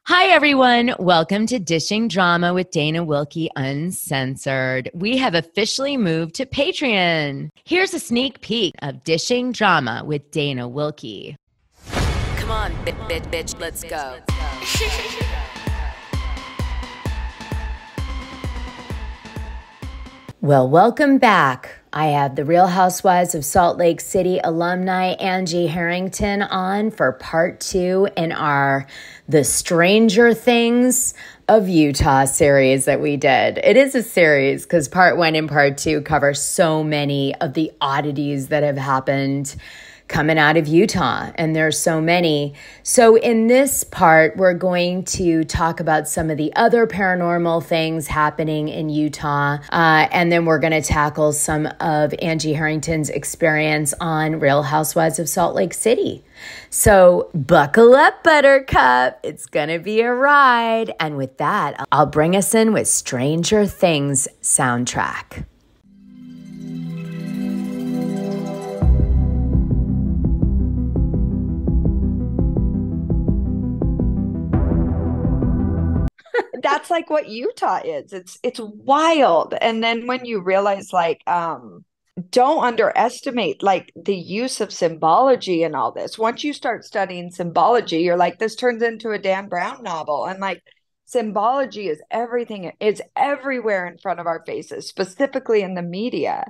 Hi, everyone. Welcome to Dishing Drama with Dana Wilkie Uncensored. We have officially moved to Patreon. Here's a sneak peek of Dishing Drama with Dana Wilkie. Come on, bitch, let's go. Well, welcome back. I have the Real Housewives of Salt Lake City alumni Angie Harrington on for part 2 in our The Stranger Things of Utah series that we did. It is a series because part 1 and part 2 cover so many of the oddities that have happened coming out of Utah, and there's so many. So in this part, we're going to talk about some of the other paranormal things happening in Utah, and then we're going to tackle some of Angie Harrington's experience on Real Housewives of Salt Lake City. So buckle up, Buttercup. It's going to be a ride. And with that, I'll bring us in with Stranger Things soundtrack. That's like what Utah is. It's wild. And then when you realize don't underestimate like the use of symbology and all this. Once you start studying symbology, you're like, this turns into a Dan Brown novel. And like symbology is everything. It's everywhere in front of our faces, specifically in the media.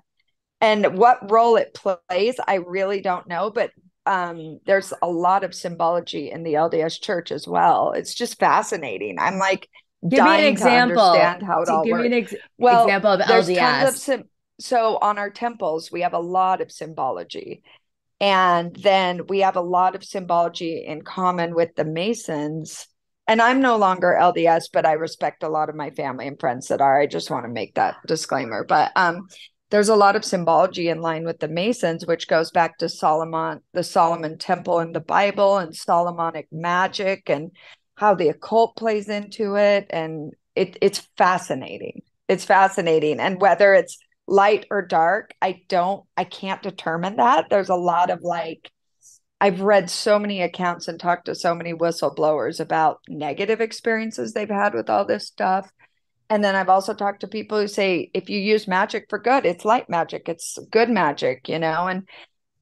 And what role it plays, I really don't know, but there's a lot of symbology in the LDS church as well. It's just fascinating. I'm like, Give me an example. To understand how it all Give works. me an example of there's LDS. Tons of so on our temples, we have a lot of symbology. And then we have a lot of symbology in common with the Masons. And I'm no longer LDS, but I respect a lot of my family and friends that are. I just want to make that disclaimer. But there's a lot of symbology in line with the Masons, which goes back to Solomon, the Solomon Temple in the Bible, and Solomonic magic, and how the occult plays into it. And it's fascinating. It's fascinating. And whether it's light or dark, I can't determine that. There's a lot of I've read so many accounts and talked to so many whistleblowers about negative experiences they've had with all this stuff. And then I've also talked to people who say, if you use magic for good, it's light magic, it's good magic, and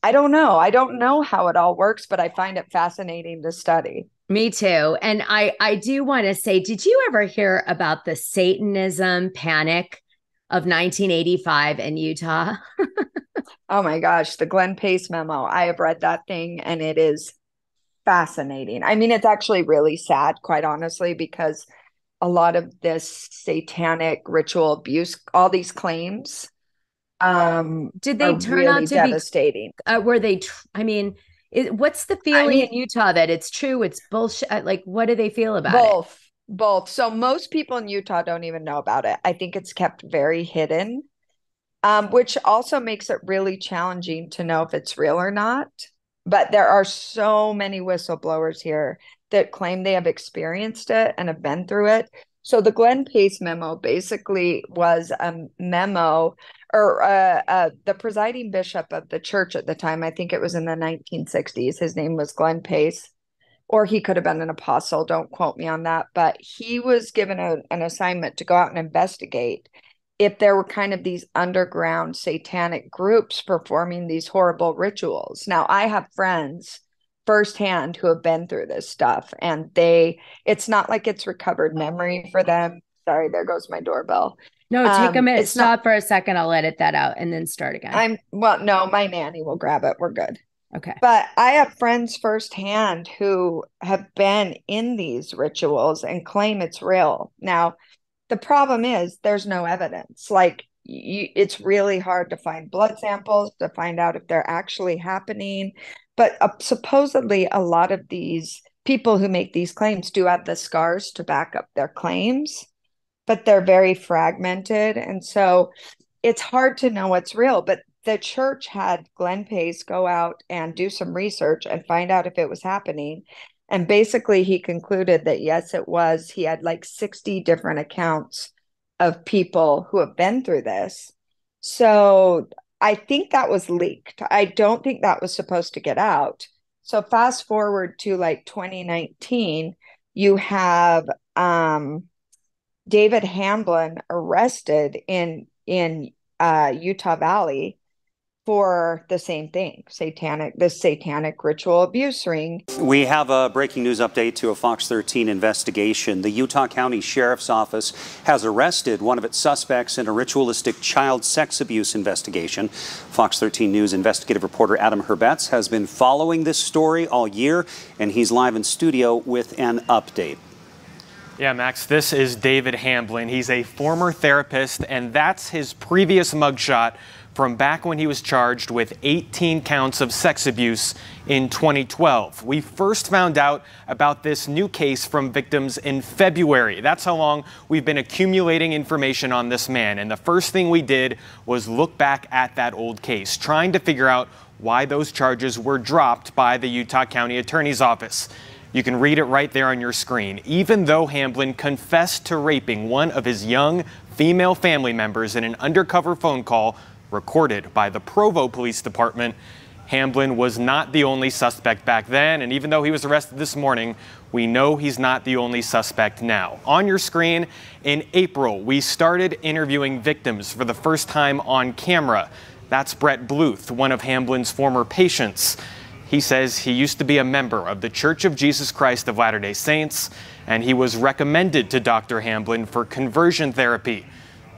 I don't know how it all works, but I find it fascinating to study. Me too. And I do want to say, did you ever hear about the Satanism Panic of 1985 in Utah? Oh my gosh, the Glenn Pace memo. I have read that thing and it is fascinating. I mean, it's actually really sad, quite honestly, because a lot of this satanic ritual abuse, all these claims, did they turn really out to devastating? What's the feeling in Utah that it's true, it's bullshit? Like, what do they feel about it? Both. So most people in Utah don't even know about it. I think it's kept very hidden, which also makes it really challenging to know if it's real or not. But there are so many whistleblowers here that claim they have experienced it and have been through it. So the Glenn Pace memo basically was a memo, or the presiding bishop of the church at the time, I think it was in the 1960s, his name was Glenn Pace, or he could have been an apostle, don't quote me on that, but he was given an assignment to go out and investigate if there were kind of these underground satanic groups performing these horrible rituals. Now, I have friends firsthand who have been through this stuff, and it's not like it's recovered memory for them. Sorry, there goes my doorbell. No, take a minute. Stop for a second. I'll edit that out and then start again. No, my nanny will grab it. We're good. Okay. But I have friends firsthand who have been in these rituals and claim it's real. Now, the problem is there's no evidence. It's really hard to find blood samples to find out if they're actually happening. But supposedly a lot of these people who make these claims do have the scars to back up their claims, but they're very fragmented. And so it's hard to know what's real. But the church had Glenn Pace go out and do some research and find out if it was happening. And basically he concluded that yes, it was. He had 60 different accounts of people who have been through this. So I think that was leaked. I don't think that was supposed to get out. So fast forward to 2019, You have David Hamblin arrested in Utah Valley for the same thing, the satanic ritual abuse ring. We have a breaking news update to a Fox 13 investigation. The Utah County Sheriff's Office has arrested one of its suspects in a ritualistic child sex abuse investigation. Fox 13 News investigative reporter Adam Herbetz has been following this story all year, and he's live in studio with an update. Yeah, Max, this is David Hamblin. He's a former therapist, and that's his previous mugshot from back when he was charged with 18 counts of sex abuse in 2012. We first found out about this new case from victims in February. That's how long we've been accumulating information on this man. And the first thing we did was look back at that old case, trying to figure out why those charges were dropped by the Utah County Attorney's Office. You can read it right there on your screen. Even though Hamblin confessed to raping one of his young female family members in an undercover phone call recorded by the Provo Police Department, Hamblin was not the only suspect back then, and even though he was arrested this morning, we know he's not the only suspect now. On your screen, in April, we started interviewing victims for the first time on camera. That's Brett Bluth, one of Hamblin's former patients. He says he used to be a member of the Church of Jesus Christ of Latter-day Saints, and he was recommended to Dr. Hamblin for conversion therapy.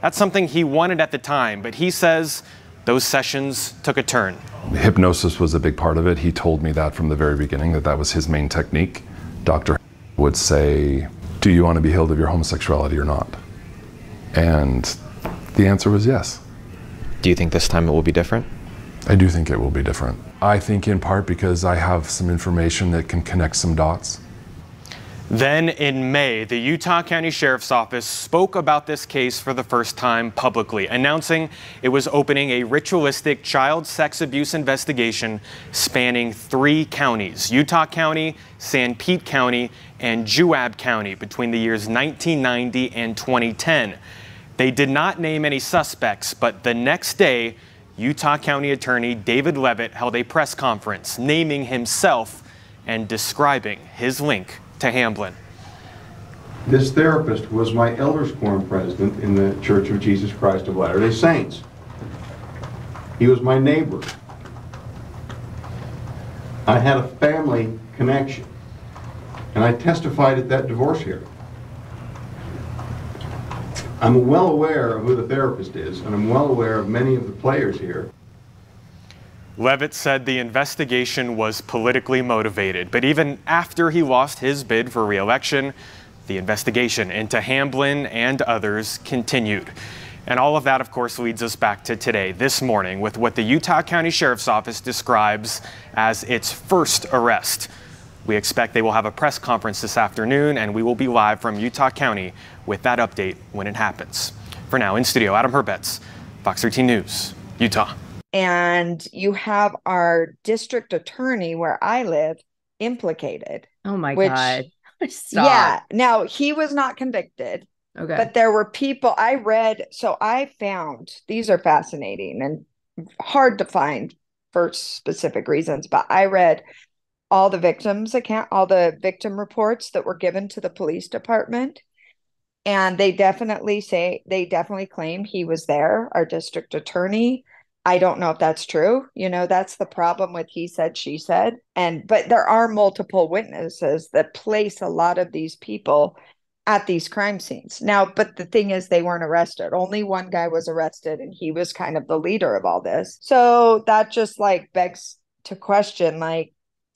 That's something he wanted at the time, but he says those sessions took a turn. Hypnosis was a big part of it. He told me that from the very beginning, that was his main technique. Dr. would say, do you want to be healed of your homosexuality or not? And the answer was yes. Do you think this time it will be different? I do think it will be different. I think in part because I have some information that can connect some dots. Then in May, the Utah County Sheriff's Office spoke about this case for the first time publicly, announcing it was opening a ritualistic child sex abuse investigation spanning 3 counties, Utah County, San Pete County, and Juab County between the years 1990 and 2010. They did not name any suspects, but the next day, Utah County Attorney David Levitt held a press conference naming himself and describing his link to Hamblin. This therapist was my elders quorum president in the Church of Jesus Christ of Latter-day Saints. He was my neighbor. I had a family connection, and I testified at that divorce hearing. I'm well aware of who the therapist is, and I'm well aware of many of the players here. Levitt said the investigation was politically motivated, but even after he lost his bid for re-election, the investigation into Hamblin and others continued. And all of that, of course, leads us back to today, this morning, with what the Utah County Sheriff's Office describes as its first arrest. We expect they will have a press conference this afternoon, and we will be live from Utah County with that update when it happens. For now, in studio, Adam Herbetz, Fox 13 News, Utah. And you have our district attorney where I live implicated. Oh my God. Stop. Yeah. Now, he was not convicted. Okay. But there were people I found, these are fascinating and hard to find for specific reasons, but I read all the victim reports that were given to the police department. And they definitely claim he was there, our district attorney. I don't know if that's true. You know, that's the problem with he said, she said. But there are multiple witnesses that place a lot of these people at these crime scenes. Now, but the thing is, they weren't arrested. Only one guy was arrested, and he was kind of the leader of all this. So that just begs to question,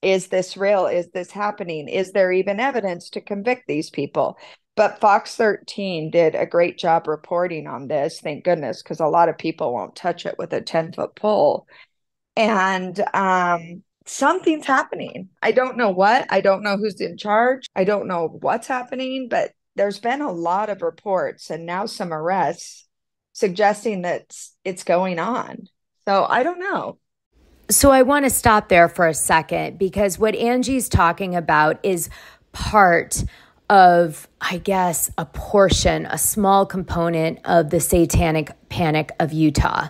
is this real? Is this happening? Is there even evidence to convict these people? But Fox 13 did a great job reporting on this, thank goodness, because a lot of people won't touch it with a 10-foot pole. And something's happening. I don't know what. I don't know who's in charge. I don't know what's happening, but there's been a lot of reports and now some arrests suggesting that it's going on. So I don't know. So I want to stop there for a second, because what Angie's talking about is part of, I guess, a portion, a small component of the Satanic Panic of Utah.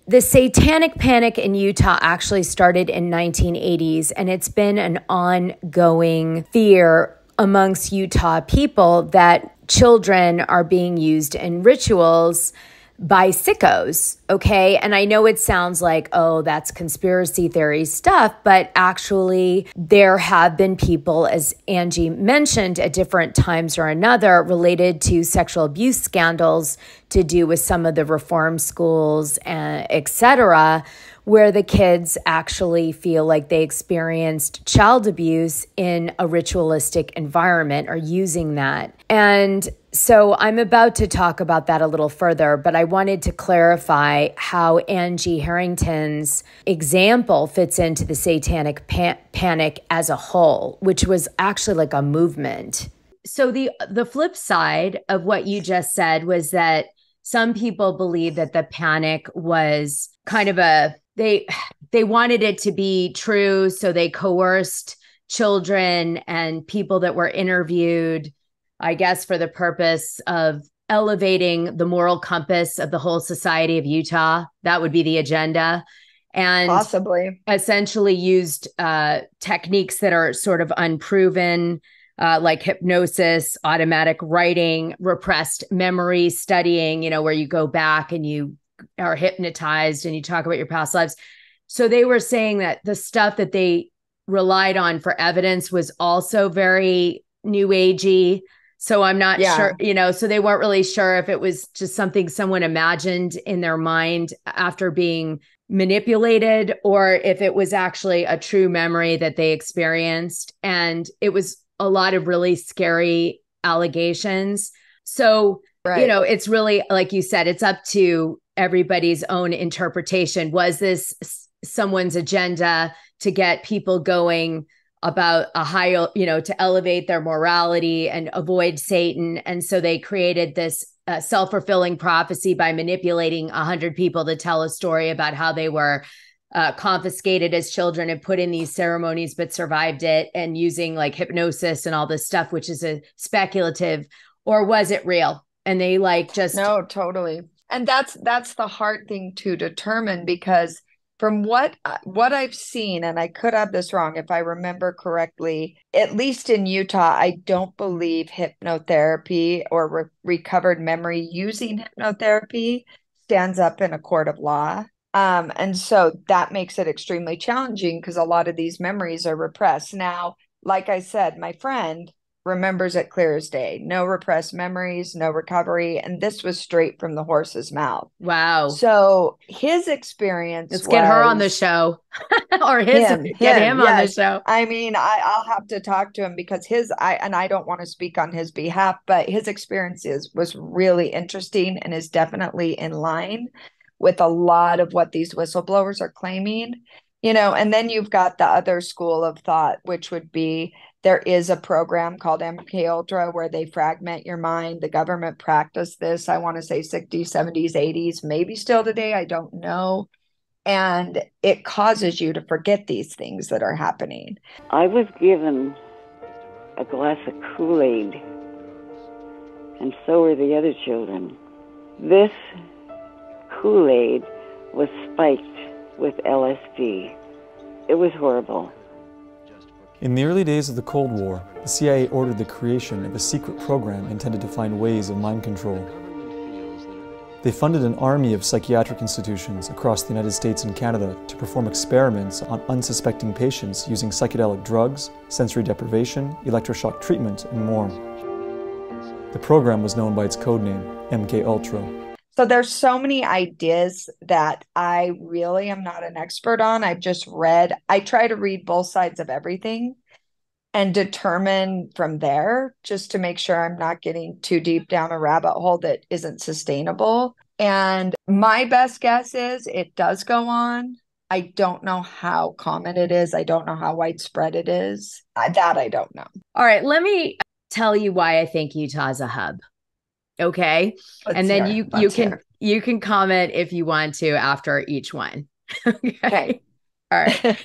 The Satanic Panic in Utah actually started in 1980s, and it's been an ongoing fear amongst Utah people that children are being used in rituals by sickos, okay? And I know it sounds like, oh, that's conspiracy theory stuff, but actually there have been people, as Angie mentioned, at different times or another related to sexual abuse scandals to do with some of the reform schools, et cetera, where the kids actually feel like they experienced child abuse in a ritualistic environment or using that. And so I'm about to talk about that a little further, but I wanted to clarify how Angie Harrington's example fits into the satanic panic as a whole, which was actually like a movement. So the flip side of what you just said was that some people believe that the panic was kind of they wanted it to be true, so they coerced children and people that were interviewed, I guess, for the purpose of elevating the moral compass of the whole society of Utah. That would be the agenda. And possibly essentially used techniques that are sort of unproven, like hypnosis, automatic writing, repressed memory studying, where you go back and you are hypnotized and you talk about your past lives. So they were saying that the stuff that they relied on for evidence was also very new agey. So I'm not sure, so they weren't really sure if it was just something someone imagined in their mind after being manipulated, or if it was actually a true memory that they experienced. And it was a lot of really scary allegations. So, it's really, like you said, it's up to everybody's own interpretation. Was this someone's agenda to get people going about a high, to elevate their morality and avoid Satan? And so they created this self-fulfilling prophecy by manipulating 100 people to tell a story about how they were confiscated as children and put in these ceremonies, but survived it, and using like hypnosis and all this stuff, which is a speculative. Or was it real? And they No, totally. And that's the hard thing to determine, because from what I've seen, and I could have this wrong if I remember correctly, at least in Utah, I don't believe hypnotherapy or recovered memory using hypnotherapy stands up in a court of law. And so that makes it extremely challenging, because a lot of these memories are repressed. Now, like I said, my friend remembers it clear as day. No repressed memories, no recovery. And this was straight from the horse's mouth. Wow. So his experience Let's get her on the show. Or get him on the show. I mean, I'll have to talk to him, because I don't want to speak on his behalf, but his experiences was really interesting and is definitely in line with a lot of what these whistleblowers are claiming. And then you've got the other school of thought, which would be, there is a program called MK Ultra where they fragment your mind. The government practiced this, I want to say 60s, 70s, 80s, maybe still today, I don't know. And it causes you to forget these things that are happening. I was given a glass of Kool-Aid, and so were the other children. This Kool-Aid was spiked with LSD. It was horrible. In the early days of the Cold War, the CIA ordered the creation of a secret program intended to find ways of mind control. They funded an army of psychiatric institutions across the United States and Canada to perform experiments on unsuspecting patients using psychedelic drugs, sensory deprivation, electroshock treatment, and more. The program was known by its codename, MK Ultra. So there's so many ideas that I really am not an expert on. I've just read. I try to read both sides of everything and determine from there, just to make sure I'm not getting too deep down a rabbit hole that isn't sustainable. And my best guess is it does go on. I don't know how common it is. I don't know how widespread it is. That I don't know. All right, let me tell you why I think Utah's a hub. Okay. And then you can comment if you want to after each one. Okay. All right.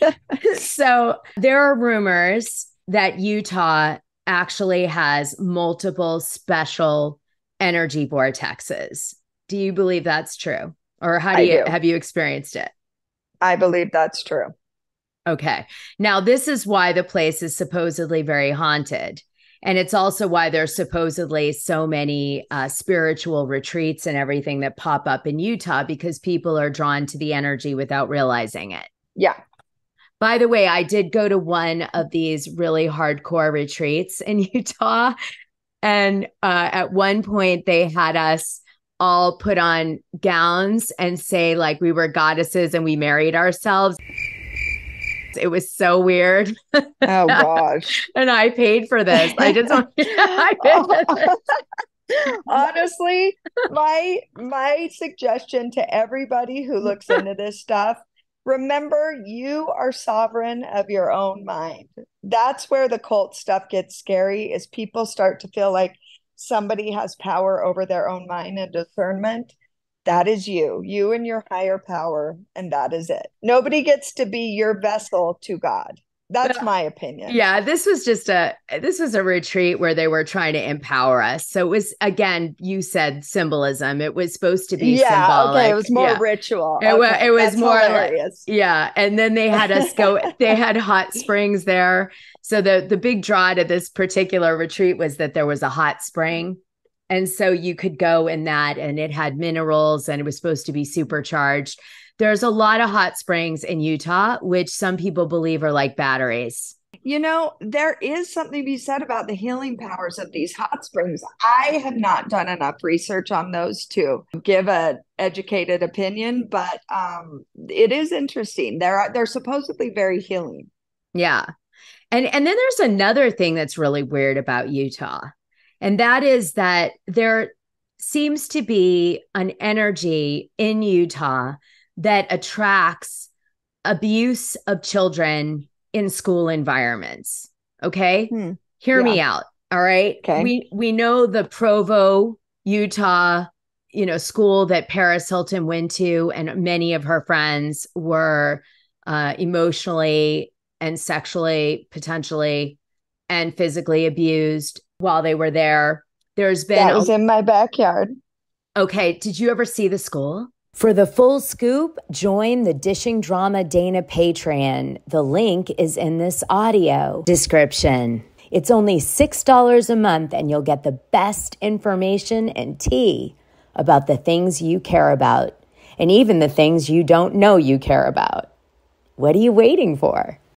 So there are rumors that Utah actually has multiple special energy vortexes. Do you believe that's true? Or have you experienced it? I believe that's true. Okay. Now, this is why the place is supposedly very haunted. And it's also why there's supposedly so many spiritual retreats and everything that pop up in Utah, because people are drawn to the energy without realizing it. Yeah. By the way, I did go to one of these really hardcore retreats in Utah. And at one point, they had us all put on gowns and say like we were goddesses and we married ourselves. It was so weird. Oh gosh. And I paid for this. I just I paid for this. Honestly, my suggestion to everybody who looks into this stuff, remember, you are sovereign of your own mind. That's where the cult stuff gets scary, is people start to feel like somebody has power over their own mind and discernment. That is you and your higher power, and that is it. Nobody gets to be your vessel to God. That's my opinion. Yeah, this was a retreat where they were trying to empower us. So it was, again, you said symbolism. It was supposed to be symbolic. Okay, it was more ritual. It was that's more hilarious. Like, and then they had us go. They had hot springs there. So the big draw to this particular retreat was that there was a hot spring. And so you could go in that, and it had minerals, and it was supposed to be supercharged. There's a lot of hot springs in Utah, which some people believe are like batteries. You know, there is something to be said about the healing powers of these hot springs. I have not done enough research on those to give an educated opinion, but it is interesting. They're supposedly very healing. Yeah. And then there's another thing that's really weird about Utah. And that is that there seems to be an energy in Utah that attracts abuse of children in school environments. Okay. Hear me out. All right. Okay. We know the Provo, Utah, school that Paris Hilton went to, and many of her friends were emotionally and sexually, potentially, and physically abused while they were there. There's been that was in my backyard. Okay. Did you ever see the school? For the full scoop, join the Dishing Drama Dana Patreon. The link is in this audio description. It's only $6 a month, and you'll get the best information and tea about the things you care about, and even the things you don't know you care about. What are you waiting for?